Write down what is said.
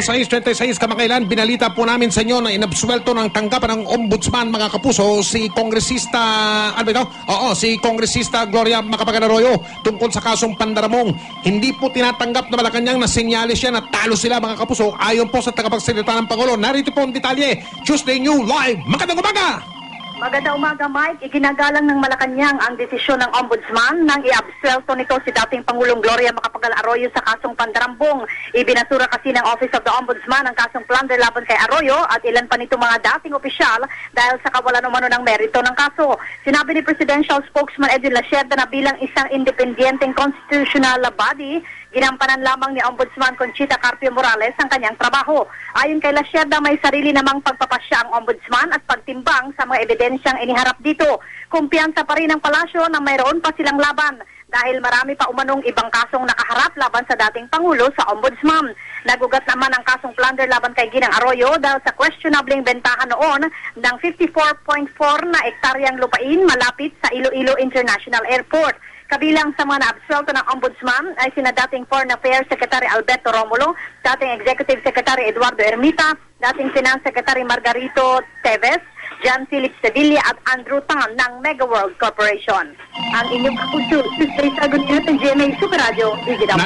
6:36 kamakailan, binalita po namin sa inyo na inabsuelto ng tanggapan ng ombudsman, mga kapuso, si Kongresista, si Kongresista Gloria Macapagal Arroyo tungkol sa kasong pandaramong. Hindi po tinatanggap na Malacanang na senyalis siya na talo sila, mga kapuso. Ayon po sa tagapagsalita ng Pangulo, narito po ang detalye. Tuesday New Live. Magandang umaga! Magandang umaga, Mike. Iginagalang ng Malacanang ang desisyon ng Ombudsman nang i-absuelto nito si dating Pangulong Gloria Macapagal Arroyo sa kasong pandarambong. Ibinasura kasi ng Office of the Ombudsman ang kasong plunder laban kay Arroyo at ilan pa nito mga dating opisyal dahil sa kawalan umano ng merito ng kaso. Sinabi ni Presidential Spokesman Edwin Lacerda na bilang isang independenteng constitutional body, ginampanan lamang ni Ombudsman Conchita Carpio Morales ang kanyang trabaho. Ayon kay Lacerda, may sarili namang pagpapasya ang Ombudsman at pagtimbang sa mga ebidensyang iniharap dito. Kumpiyansa pa rin ang palasyo na mayroon pa silang laban dahil marami pa umanong ibang kasong nakaharap laban sa dating Pangulo sa Ombudsman. Nagugat naman ang kasong plunder laban kay Ginang Arroyo dahil sa questionabling bentahan noon ng 54.4 na ektaryang lupain malapit sa Iloilo International Airport. Kabilang sa mga na-absuelto ng Ombudsman ay sina dating Foreign Affairs Secretary Alberto Romulo, dating Executive Secretary Eduardo Ermita, dating Finance Secretary Margarito Teves, John Philip Sevilla at Andrew Tan ng Mega World Corporation. Ang inyong kapuso, Sister Sagunina ng GMA Super Radio, Igidam.